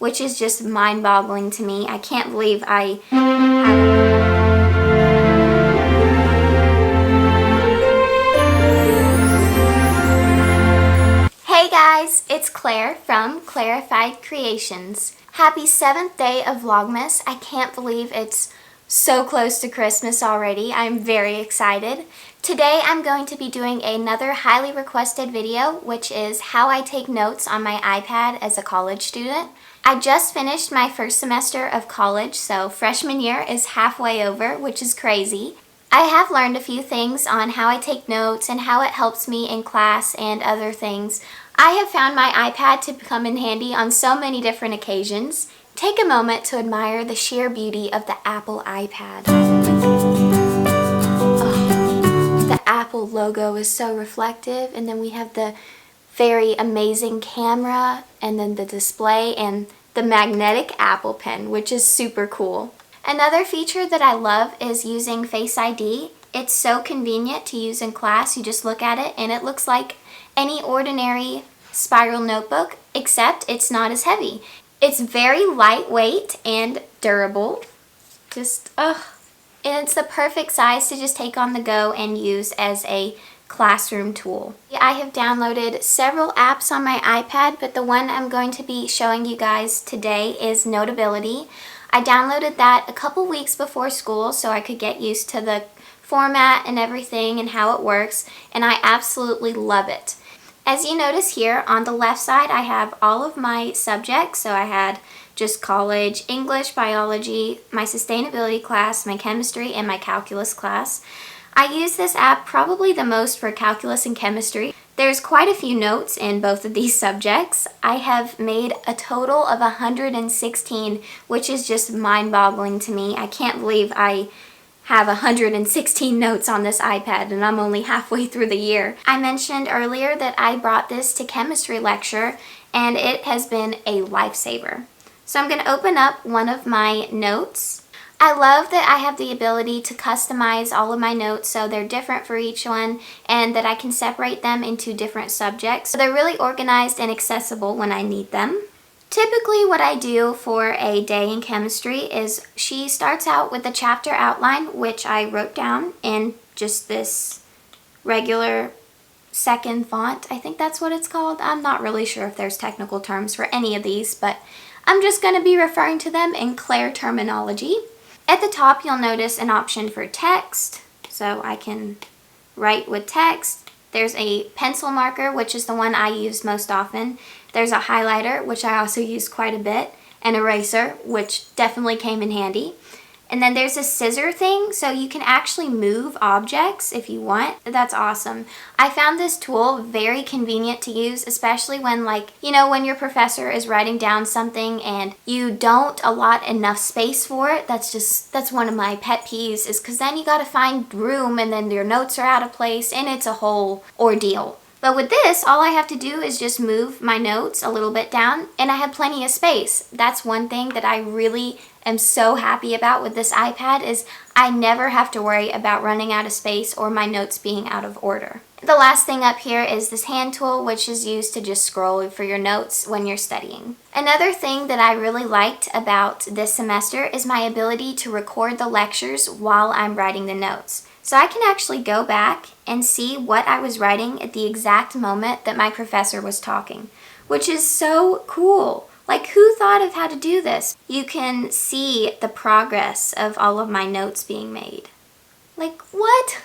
which is just mind-boggling to me. I can't believe I have... Hey guys, it's Claire from Clairified Creations. Happy 7th day of Vlogmas. I can't believe it's so close to Christmas already. I'm very excited. Today I'm going to be doing another highly requested video, which is how I take notes on my iPad as a college student. I just finished my first semester of college, so freshman year is halfway over, which is crazy. I have learned a few things on how I take notes and how it helps me in class and other things. I have found my iPad to come in handy on so many different occasions. Take a moment to admire the sheer beauty of the Apple iPad. Oh, the Apple logo is so reflective, and then we have the very amazing camera, and then the display, and the magnetic Apple Pen, which is super cool. Another feature that I love is using Face ID. It's so convenient to use in class. You just look at it and it looks like any ordinary spiral notebook, except it's not as heavy. It's very lightweight and durable. And it's the perfect size to just take on the go and use as a classroom tool. I have downloaded several apps on my iPad, but the one I'm going to be showing you guys today is Notability. I downloaded that a couple weeks before school so I could get used to the format and everything and how it works, and I absolutely love it. As you notice here on the left side, I have all of my subjects. So I had just college, English, biology, my sustainability class, my chemistry, and my calculus class. I use this app probably the most for calculus and chemistry. There's quite a few notes in both of these subjects. I have made a total of 116, which is just mind-boggling to me. I can't believe I have 116 notes on this iPad and I'm only halfway through the year. I mentioned earlier that I brought this to chemistry lecture and it has been a lifesaver. So I'm going to open up one of my notes. I love that I have the ability to customize all of my notes so they're different for each one and that I can separate them into different subjects. So they're really organized and accessible when I need them. Typically what I do for a day in chemistry is she starts out with the chapter outline, which I wrote down in just this regular second font. I think that's what it's called. I'm not really sure if there's technical terms for any of these, but I'm just going to be referring to them in Claire terminology. At the top you'll notice an option for text, so I can write with text. There's a pencil marker, which is the one I use most often. There's a highlighter, which I also use quite a bit, an eraser, which definitely came in handy. And then there's a scissor thing, so you can actually move objects if you want. That's awesome. I found this tool very convenient to use, especially when when your professor is writing down something and you don't allot enough space for it. That's one of my pet peeves, is because then you gotta find room and then your notes are out of place and it's a whole ordeal. But with this, all I have to do is just move my notes a little bit down and I have plenty of space. That's one thing that I really am so happy about with this iPad, is I never have to worry about running out of space or my notes being out of order. The last thing up here is this hand tool, which is used to just scroll for your notes when you're studying. Another thing that I really liked about this semester is my ability to record the lectures while I'm writing the notes. So I can actually go back and see what I was writing at the exact moment that my professor was talking, which is so cool. Like, who thought of how to do this? You can see the progress of all of my notes being made. Like, what?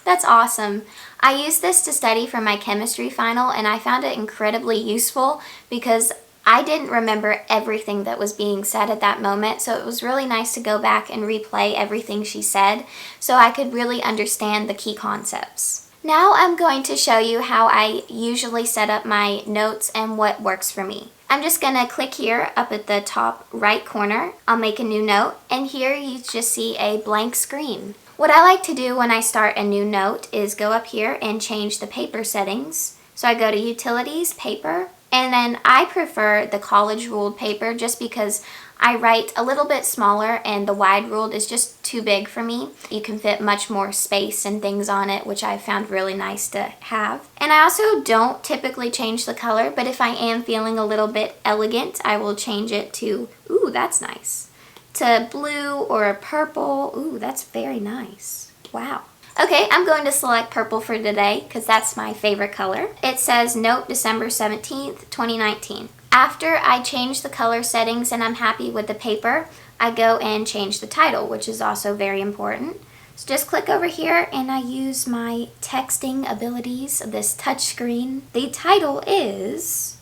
That's awesome. I used this to study for my chemistry final and I found it incredibly useful because I didn't remember everything that was being said at that moment, so it was really nice to go back and replay everything she said so I could really understand the key concepts. Now I'm going to show you how I usually set up my notes and what works for me. I'm just going to click here up at the top right corner. I'll make a new note, and here you just see a blank screen. What I like to do when I start a new note is go up here and change the paper settings. So I go to Utilities, Paper, And then I prefer the college ruled paper just because I write a little bit smaller and the wide ruled is just too big for me. You can fit much more space and things on it, which I found really nice to have. And I also don't typically change the color, but if I am feeling a little bit elegant, I will change it to, ooh, that's nice, to blue or a purple. Ooh, that's very nice. Wow. Okay, I'm going to select purple for today because that's my favorite color. It says note December 17th, 2019. After I change the color settings and I'm happy with the paper, I go and change the title, which is also very important. So just click over here and I use my texting abilities of this touch screen. The title is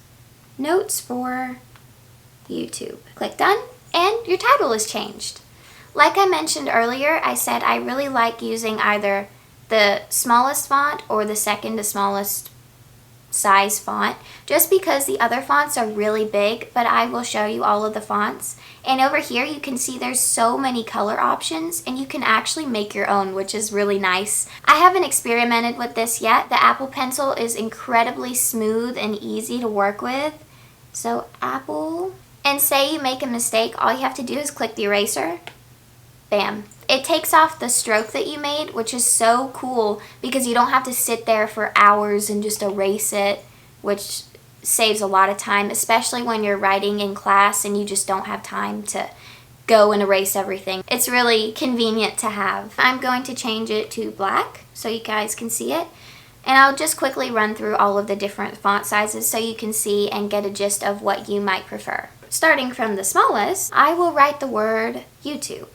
Notes for YouTube. Click done and your title is changed. Like I mentioned earlier, I said I really like using either the smallest font or the second to smallest size font, just because the other fonts are really big, but I will show you all of the fonts. And over here you can see there's so many color options and you can actually make your own, which is really nice. I haven't experimented with this yet. The Apple Pencil is incredibly smooth and easy to work with. So Apple, and say you make a mistake, all you have to do is click the eraser. Bam. It takes off the stroke that you made, which is so cool because you don't have to sit there for hours and just erase it, which saves a lot of time, especially when you're writing in class and you just don't have time to go and erase everything. It's really convenient to have. I'm going to change it to black so you guys can see it. And I'll just quickly run through all of the different font sizes so you can see and get a gist of what you might prefer. Starting from the smallest, I will write the word YouTube.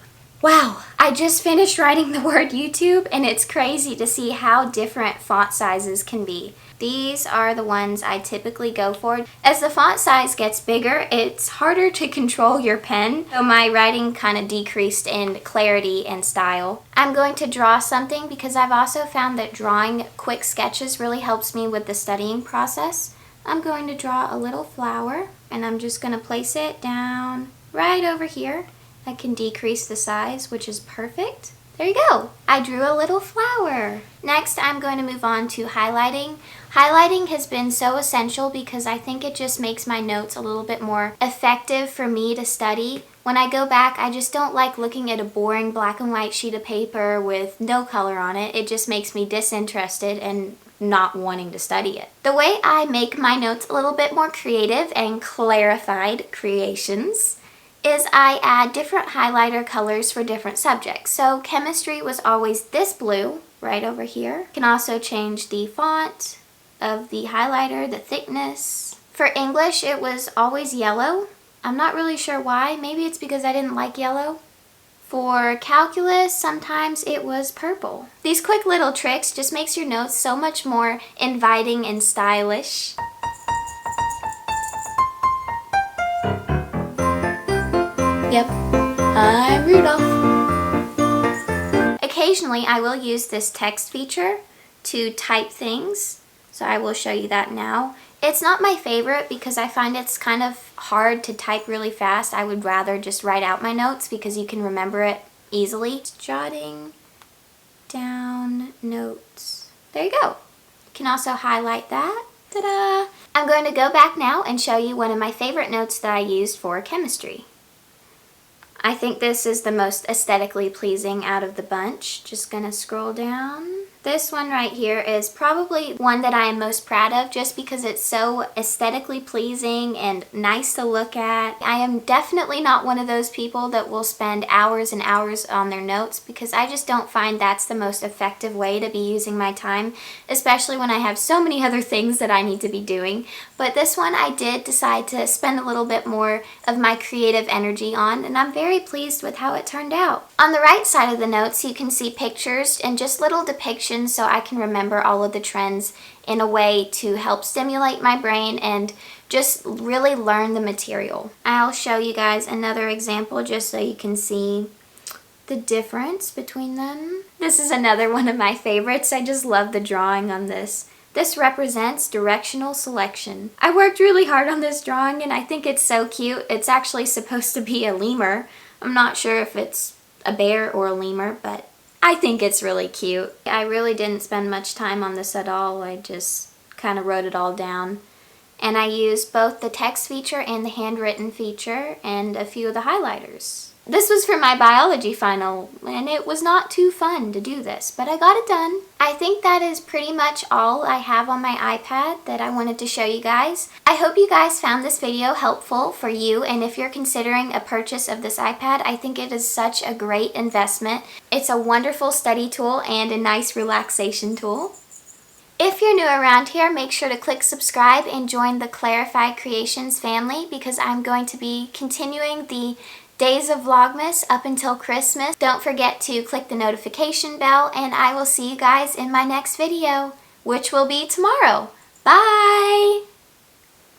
Wow, I just finished writing the word YouTube and it's crazy to see how different font sizes can be. These are the ones I typically go for. As the font size gets bigger, it's harder to control your pen, so my writing kind of decreased in clarity and style. I'm going to draw something because I've also found that drawing quick sketches really helps me with the studying process. I'm going to draw a little flower and I'm just going to place it down right over here. I can decrease the size, which is perfect. There you go. I drew a little flower. Next, I'm going to move on to highlighting. Highlighting has been so essential because I think it just makes my notes a little bit more effective for me to study. When I go back, I just don't like looking at a boring black and white sheet of paper with no color on it. It just makes me disinterested and not wanting to study it. The way I make my notes a little bit more creative and clarified creations is I add different highlighter colors for different subjects. So chemistry was always this blue right over here. You can also change the font of the highlighter, the thickness. For English, it was always yellow. I'm not really sure why. Maybe it's because I didn't like yellow. For calculus, sometimes it was purple. These quick little tricks just makes your notes so much more inviting and stylish. Yep, I'm Rudolph. Occasionally, I will use this text feature to type things, so I will show you that now. It's not my favorite because I find it's kind of hard to type really fast. I would rather just write out my notes because you can remember it easily. Jotting down notes. There you go. You can also highlight that. Ta-da! I'm going to go back now and show you one of my favorite notes that I used for chemistry. I think this is the most aesthetically pleasing out of the bunch. Just gonna scroll down. This one right here is probably one that I am most proud of just because it's so aesthetically pleasing and nice to look at. I am definitely not one of those people that will spend hours and hours on their notes because I just don't find that's the most effective way to be using my time, especially when I have so many other things that I need to be doing. But this one I did decide to spend a little bit more of my creative energy on, and I'm very pleased with how it turned out. On the right side of the notes, you can see pictures and just little depictions so I can remember all of the trends in a way to help stimulate my brain and just really learn the material. I'll show you guys another example just so you can see the difference between them. This is another one of my favorites. I just love the drawing on this. This represents directional selection. I worked really hard on this drawing and I think it's so cute. It's actually supposed to be a lemur. I'm not sure if it's a bear or a lemur, but I think it's really cute. I really didn't spend much time on this at all. I just kind of wrote it all down. and I used both the text feature and the handwritten feature and a few of the highlighters. This was for my biology final, and it was not too fun to do this, but I got it done. I think that is pretty much all I have on my iPad that I wanted to show you guys. I hope you guys found this video helpful for you, and if you're considering a purchase of this iPad, I think it is such a great investment. It's a wonderful study tool and a nice relaxation tool. If you're new around here, make sure to click subscribe and join the Clairified Creations family because I'm going to be continuing the days of Vlogmas up until Christmas. Don't forget to click the notification bell, and I will see you guys in my next video, which will be tomorrow. Bye!